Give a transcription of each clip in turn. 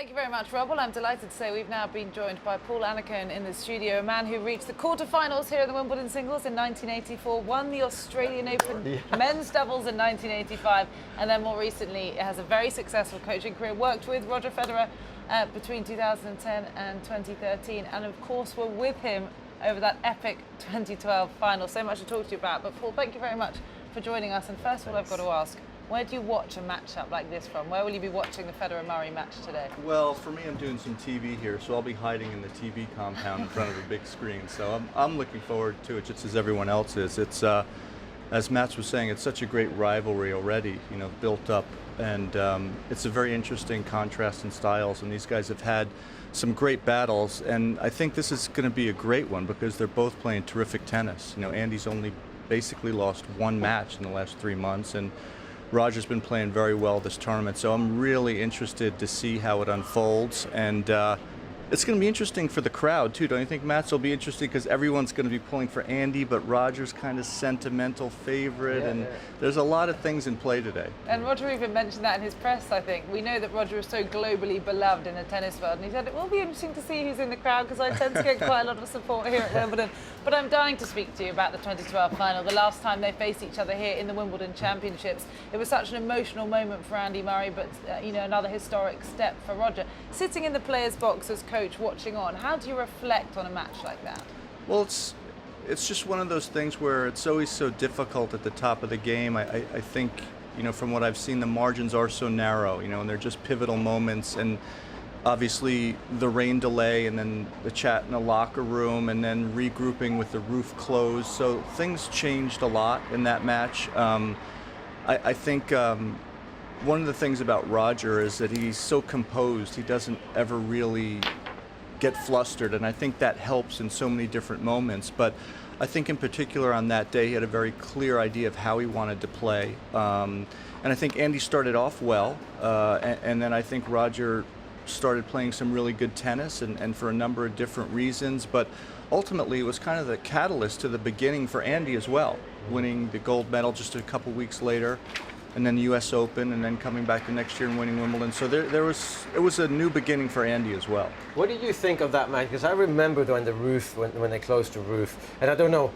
Thank you very much, Rob. Well, I'm delighted to say we've now been joined by Paul Annacone in the studio, a man who reached the quarterfinals here in the Wimbledon singles in 1984, won the Australian Open men's doubles in 1985, and then more recently has a very successful coaching career, worked with Roger Federer between 2010 and 2013, and of course were with him over that epic 2012 final. So much to talk to you about. But Paul, thank you very much for joining us. And first of all, I've got to ask, where do you watch a matchup like this from? Where will you be watching the Federer-Murray match today? Well, for me, I'm doing some TV here, so I'll be hiding in the TV compound in front of a big screen. So I'm looking forward to it, just as everyone else is. It's, as Matt was saying, it's such a great rivalry already, built up, and it's a very interesting contrast in styles. And these guys have had some great battles, and I think this is going to be a great one because they're both playing terrific tennis. Andy's only basically lost one match in the last 3 months, and Roger's been playing very well this tournament, so I'm really interested to see how it unfolds, and it's going to be interesting for the crowd too. Don't you think, Matt? It'll be interesting because everyone's going to be pulling for Andy, but Roger's kind of sentimental favorite, and there's a lot of things in play today. And Roger even mentioned that in his press, I think. We know that Roger is so globally beloved in the tennis world, and he said it will be interesting to see who's in the crowd because I tend to get quite a lot of support here at Wimbledon. But I'm dying to speak to you about the 2012 final, the last time they faced each other here in the Wimbledon Championships. It was such an emotional moment for Andy Murray, but another historic step for Roger. Sitting in the players' box as coach, watching on, how do you reflect on a match like that? Well, it's just one of those things where it's always so difficult at the top of the game. I think, from what I've seen, the margins are so narrow, and they're just pivotal moments. And obviously the rain delay, and then the chat in the locker room, and then regrouping with the roof closed. So things changed a lot in that match. I think one of the things about Roger is that he's so composed. He doesn't ever really get flustered, and I think that helps in so many different moments. But I think in particular on that day, he had a very clear idea of how he wanted to play. And I think Andy started off well, and then I think Roger started playing some really good tennis, and for a number of different reasons. But ultimately, it was kind of the catalyst to the beginning for Andy as well, winning the gold medal just a couple weeks later, and then the U.S. Open, and then coming back the next year and winning Wimbledon. So it was a new beginning for Andy as well. What did you think of that match? Because I remember when they closed the roof, and I don't know,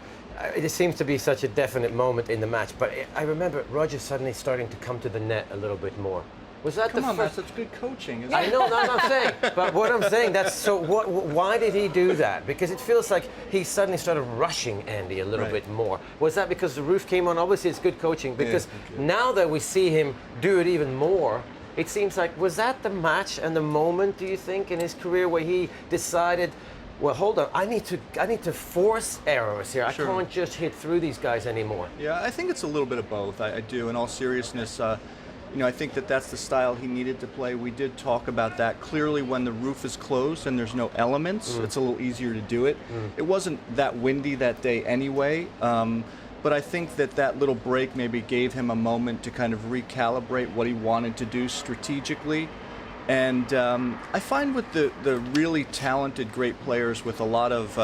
it seems to be such a definite moment in the match, but I remember Roger suddenly starting to come to the net a little bit more. Was that Come on, that's good coaching, isn't it? I know, I'm saying. But what I'm saying, why did he do that? Because it feels like he suddenly started rushing Andy a little bit more. Was that because the roof came on? Obviously, it's good coaching. Because now that we see him do it even more, it seems like, was that the match and the moment, do you think, in his career where he decided, well, hold on, I need to force errors here. Sure. I can't just hit through these guys anymore. Yeah, I think it's a little bit of both. I do. In all seriousness, I think that's the style he needed to play. We did talk about that. Clearly, when the roof is closed and there's no elements, it's a little easier to do it. It wasn't that windy that day anyway, but I think that little break maybe gave him a moment to kind of recalibrate what he wanted to do strategically. And I find with the really talented, great players with a lot of,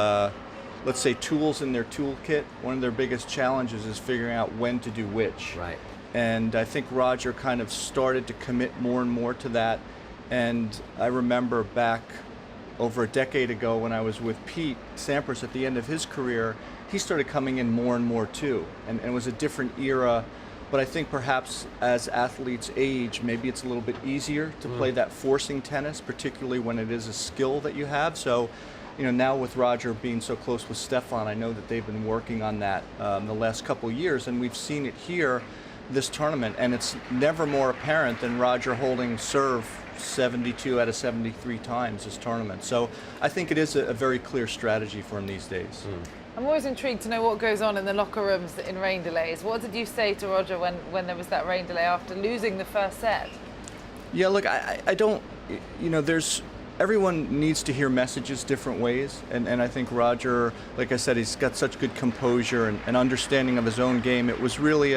let's say, tools in their toolkit, one of their biggest challenges is figuring out when to do which. Right. And I think Roger kind of started to commit more and more to that. And I remember back over a decade ago when I was with Pete Sampras at the end of his career, he started coming in more and more too. And it was a different era. But I think perhaps as athletes age, maybe it's a little bit easier to play that forcing tennis, particularly when it is a skill that you have. So, now with Roger being so close with Stefan, I know that they've been working on that the last couple of years, and we've seen it here this tournament, and it's never more apparent than Roger holding serve 72 out of 73 times this tournament. So I think it is a very clear strategy for him these days. I'm always intrigued to know what goes on in the locker rooms in rain delays. What did you say to Roger when there was that rain delay after losing the first set? Yeah, look, I don't, everyone needs to hear messages different ways, and I think Roger, like I said, he's got such good composure and understanding of his own game. It was really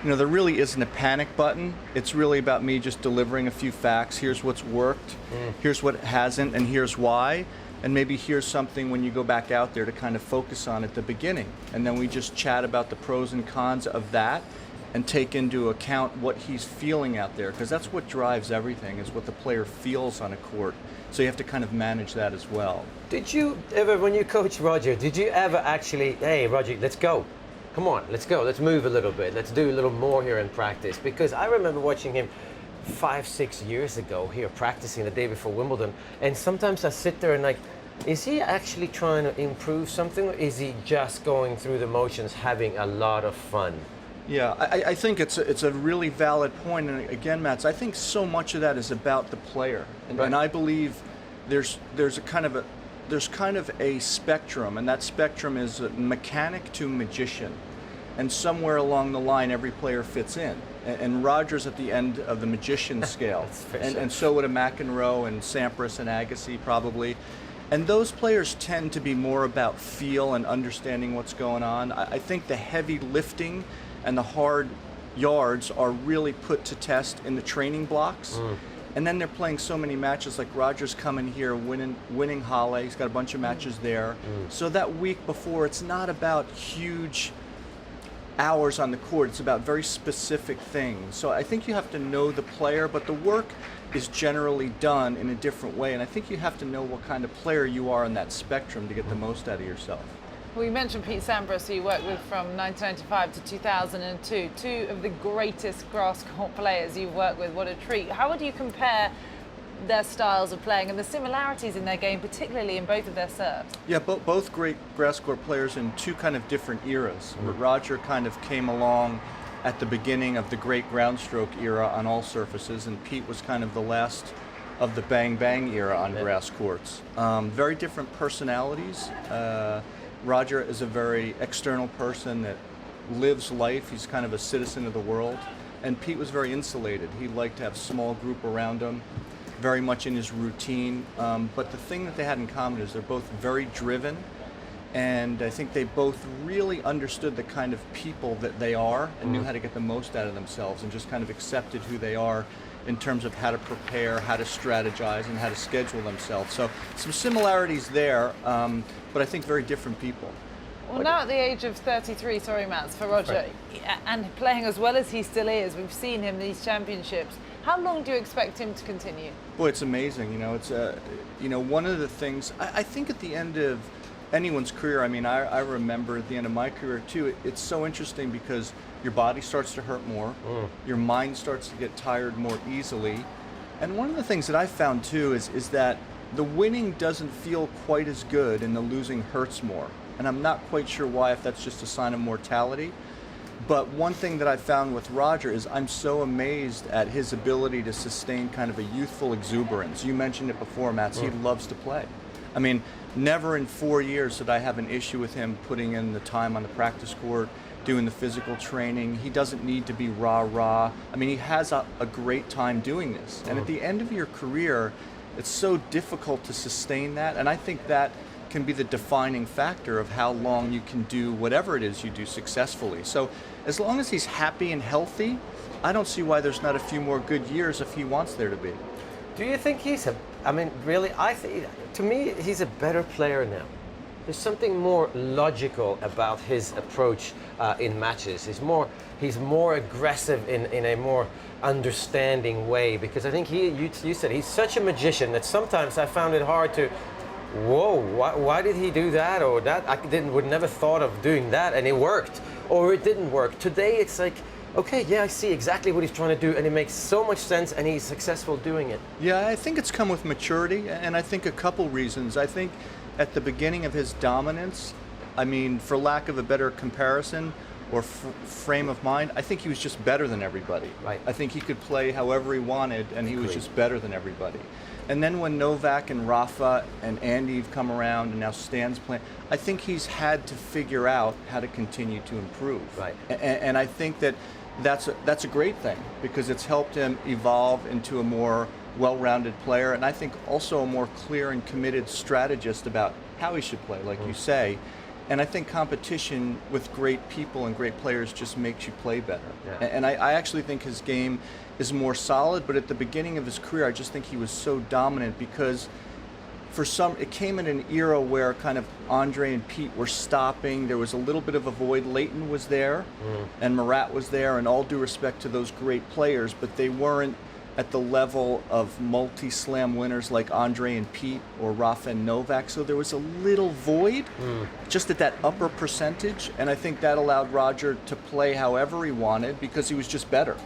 there really isn't a panic button. It's really about me just delivering a few facts. Here's what's worked, here's what hasn't, and here's why. And maybe here's something when you go back out there to kind of focus on at the beginning. And then we just chat about the pros and cons of that. and take into account what he's feeling out there, because that's what drives everything, is what the player feels on a court. So you have to kind of manage that as well. Did you ever, when you coached Roger, did you ever actually, hey, Roger, let's go. Come on, let's go. Let's move a little bit. Let's do a little more here in practice. Because I remember watching him 5-6 years ago here practicing the day before Wimbledon. And sometimes I sit there and like, is he actually trying to improve something, or is he just going through the motions, having a lot of fun? Yeah, I think it's a really valid point. And again, Mats, I think so much of that is about the player. And I believe there's kind of a spectrum, and that spectrum is a mechanic to magician. And somewhere along the line, every player fits in. And Roger's at the end of the magician scale. And so would a McEnroe and Sampras and Agassi probably. And those players tend to be more about feel and understanding what's going on. I think the heavy lifting and the hard yards are really put to test in the training blocks. And then they're playing so many matches, like Roger's coming here, winning Halle. He's got a bunch of matches there. So that week before, it's not about huge hours on the court. It's about very specific things. So I think you have to know the player, but the work is generally done in a different way. And I think you have to know what kind of player you are on that spectrum to get the most out of yourself. Well, you mentioned Pete Sampras, who you worked with from 1995 to 2002, two of the greatest grass court players you've worked with. What a treat. How would you compare their styles of playing and the similarities in their game, particularly in both of their serves? Yeah, both great grass court players in two kind of different eras. Roger kind of came along at the beginning of the great ground stroke era on all surfaces, and Pete was kind of the last of the bang bang era on grass courts. Very different personalities. Roger is a very external person that lives life. He's kind of a citizen of the world. And Pete was very insulated. He liked to have a small group around him, very much in his routine. But the thing that they had in common is they're both very driven. And I think they both really understood the kind of people that they are and knew how to get the most out of themselves, and just kind of accepted who they are in terms of how to prepare, how to strategize, and how to schedule themselves. So some similarities there, but I think very different people. Well, now at the age of 33, sorry, Mats, for Roger, and playing as well as he still is, we've seen him in these championships. How long do you expect him to continue? Boy, it's amazing. You know, it's one of the things. I think at the end of anyone's career, I mean, I remember at the end of my career too. It's so interesting because your body starts to hurt more, your mind starts to get tired more easily, and one of the things that I found too is that the winning doesn't feel quite as good and the losing hurts more. And I'm not quite sure why, if that's just a sign of mortality. But one thing that I found with Roger is I'm so amazed at his ability to sustain kind of a youthful exuberance. You mentioned it before, Mats, he loves to play. I mean, never in 4 years did I have an issue with him putting in the time on the practice court, doing the physical training. He doesn't need to be rah-rah. I mean, he has a great time doing this. And at the end of your career, it's so difficult to sustain that. And I think that can be the defining factor of how long you can do whatever it is you do successfully. So as long as he's happy and healthy, I don't see why there's not a few more good years if he wants there to be. Do you think I mean, really, to me, he's a better player now. There's something more logical about his approach in matches. He's more aggressive in a more understanding way, because I think you said he's such a magician that sometimes I found it hard to, why did he do that or that? Would never thought of doing that, and it worked, or it didn't work. Today it's like, okay, yeah, I see exactly what he's trying to do, and it makes so much sense, and he's successful doing it. Yeah, I think it's come with maturity, and I think a couple reasons. I think at the beginning of his dominance, I mean, for lack of a better comparison or frame of mind, I think he was just better than everybody. Right. I think he could play however he wanted, and he was just better than everybody. And then when Novak and Rafa and Andy have come around, and now Stan's playing, I think he's had to figure out how to continue to improve. Right. And I think that's a great thing, because it's helped him evolve into a more well-rounded player, and I think also a more clear and committed strategist about how he should play, like you say. And I think competition with great people and great players just makes you play better. Yeah. And I actually think his game is more solid, but at the beginning of his career, I just think he was so dominant because it came in an era where kind of Andre and Pete were stopping. There was a little bit of a void. Leighton was there, and Murat was there, and all due respect to those great players, but they weren't at the level of multi-slam winners like Andre and Pete or Rafa and Novak. So there was a little void just at that upper percentage, and I think that allowed Roger to play however he wanted because he was just better.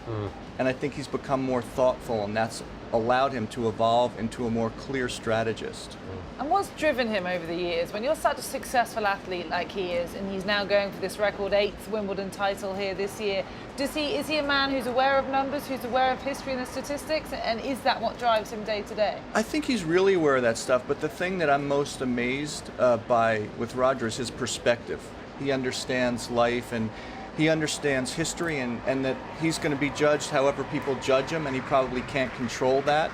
And I think he's become more thoughtful, and that's allowed him to evolve into a more clear strategist. And what's driven him over the years? When you're such a successful athlete like he is, and he's now going for this record 8th Wimbledon title here this year, is he a man who's aware of numbers, who's aware of history and the statistics, and is that what drives him day to day? I think he's really aware of that stuff, but the thing that I'm most amazed by with Roger is his perspective. He understands life, and he understands history, and that he's going to be judged however people judge him, and he probably can't control that.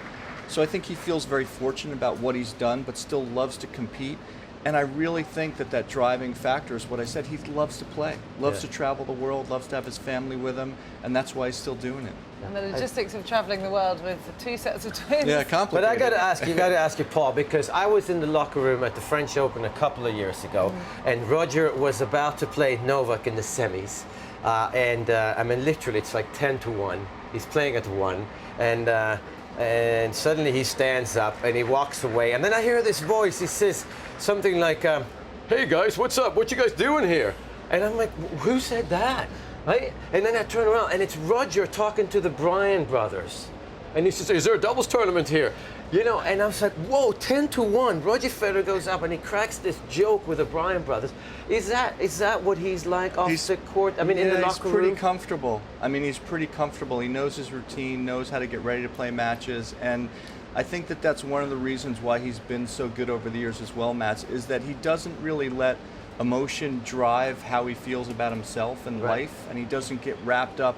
So I think he feels very fortunate about what he's done, but still loves to compete. And I really think that driving factor is what I said. He loves to play, loves to travel the world, loves to have his family with him, and that's why he's still doing it. And the logistics of traveling the world with 2 sets of twins. Yeah, complicated. But I got to ask you, Paul, because I was in the locker room at the French Open a couple of years ago, and Roger was about to play Novak in the semis. I mean, literally, it's like 10-1. He's playing at 1, and suddenly he stands up and he walks away. And then I hear this voice. He says something like, "Hey guys, what's up? What you guys doing here?" And I'm like, "Who said that?" Right? And then I turn around and it's Roger talking to the Bryan brothers. And he says, "Is there a doubles tournament here?" You know, and I was like, whoa, 10-1. Roger Federer goes up and he cracks this joke with the Bryan brothers. Is that what he's like off the court? I mean, in the locker room? He's pretty comfortable. I mean, he's pretty comfortable. He knows his routine, knows how to get ready to play matches. And I think that's one of the reasons why he's been so good over the years as well, Mats, is that he doesn't really let emotion drive how he feels about himself and life. And he doesn't get wrapped up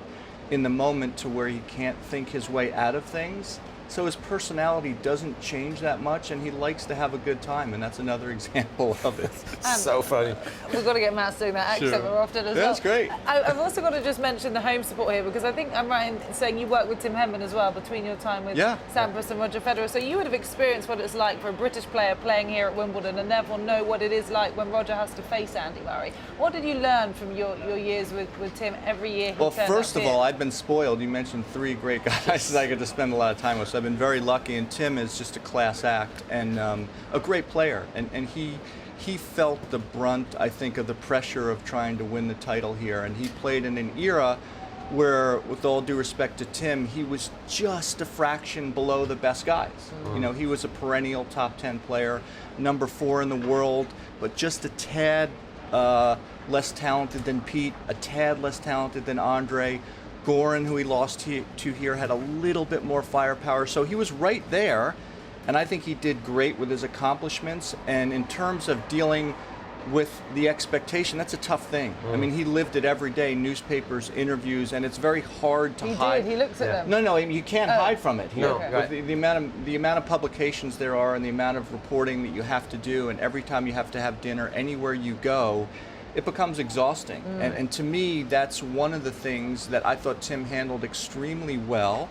in the moment to where he can't think his way out of things. So his personality doesn't change that much, and he likes to have a good time, and that's another example of it. So funny. We've got to get Matt doing that accent more often as well. That's great. I've also got to just mention the home support here, because I think I'm right in saying you worked with Tim Henman as well between your time with Sampras and Roger Federer. So you would have experienced what it's like for a British player playing here at Wimbledon, and therefore know what it is like when Roger has to face Andy Murray. What did you learn from your years with Tim every year? Well, first of all, I've been spoiled. You mentioned 3 great guys that I get to spend a lot of time with, so I've been very lucky, and Tim is just a class act and a great player, and he felt the brunt, I think, of the pressure of trying to win the title here, and he played in an era where, with all due respect to Tim, he was just a fraction below the best guys. You know, he was a perennial top 10 player, number 4 in the world, but just a tad less talented than Pete, a tad less talented than Andre. Goran, who he lost to here, had a little bit more firepower. So he was right there, and I think he did great with his accomplishments. And in terms of dealing with the expectation, that's a tough thing. I mean, he lived it every day, newspapers, interviews, and it's very hard to hide. He looks at them. No, I mean, you can't hide from it here. No, right. The amount of publications there are, and the amount of reporting that you have to do, and every time you have to have dinner, anywhere you go, it becomes exhausting. And to me, that's one of the things that I thought Tim handled extremely well.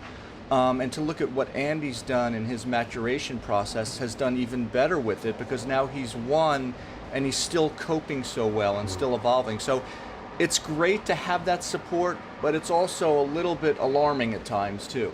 And to look at what Andy's done in his maturation process, has done even better with it, because now he's won and he's still coping so well and still evolving. So it's great to have that support, but it's also a little bit alarming at times too.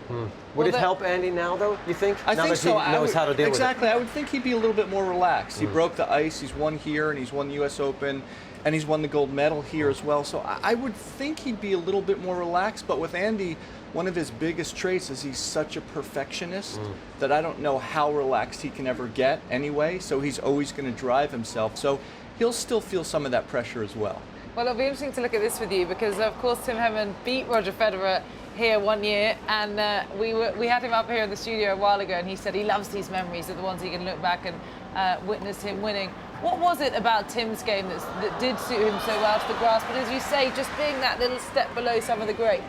Would it help Andy now, though, you think? I think so. He knows how to deal with it. Exactly. I would think he'd be a little bit more relaxed. He broke the ice. He's won here, and he's won the U.S. Open, and he's won the gold medal here as well. So I would think he'd be a little bit more relaxed. But with Andy, one of his biggest traits is he's such a perfectionist that I don't know how relaxed he can ever get anyway. So he's always going to drive himself. So he'll still feel some of that pressure as well. Well, it'll be interesting to look at this with you, because of course Tim Henman beat Roger Federer here one year, and we had him up here in the studio a while ago, and he said he loves these memories, are the ones he can look back and witness him winning. What was it about Tim's game that did suit him so well to the grasp? But as you say, just being that little step below some of the greats.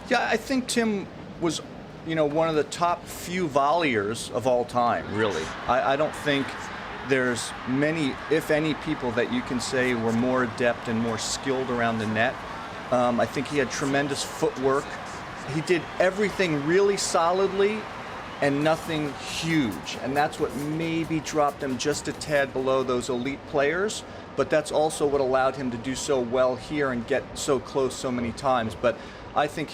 Yeah, I think Tim was, one of the top few volleyers of all time, really. I don't think there's many, if any, people that you can say were more adept and more skilled around the net. I think he had tremendous footwork. He did everything really solidly, and nothing huge. And that's what maybe dropped him just a tad below those elite players. But that's also what allowed him to do so well here and get so close so many times. But I think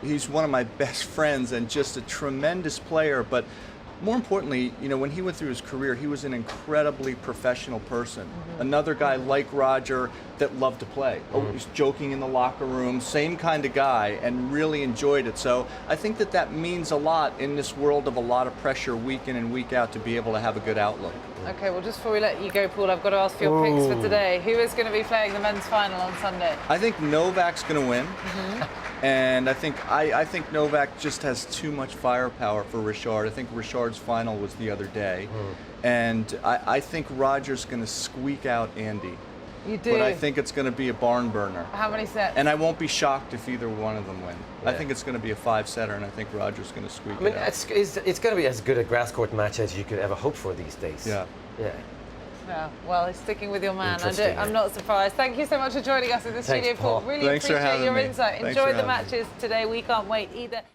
he's one of my best friends and just a tremendous player. But more importantly, when he went through his career, he was an incredibly professional person. Mm-hmm. Another guy like Roger that loved to play. Mm-hmm. Always joking in the locker room, same kind of guy, and really enjoyed it. So I think that means a lot in this world of a lot of pressure week in and week out to be able to have a good outlook. Okay, well, just before we let you go, Paul, I've got to ask for your picks for today. Who is going to be playing the men's final on Sunday? I think Novak's going to win. Mm-hmm. And I think Novak just has too much firepower for Richard. I think Richard's final was the other day. And I think Roger's going to squeak out Andy. You do? But I think it's going to be a barn burner. How many sets? And I won't be shocked if either one of them win. Yeah. I think it's going to be a 5-setter, and I think Roger's going to squeak it out. It's going to be as good a grass court match as you could ever hope for these days. Yeah. Yeah, well, it's sticking with your man. I'm not surprised. Thank you so much for joining us in the studio, Paul. Really Thanks appreciate your me. insight. Enjoy the matches today. We can't wait either.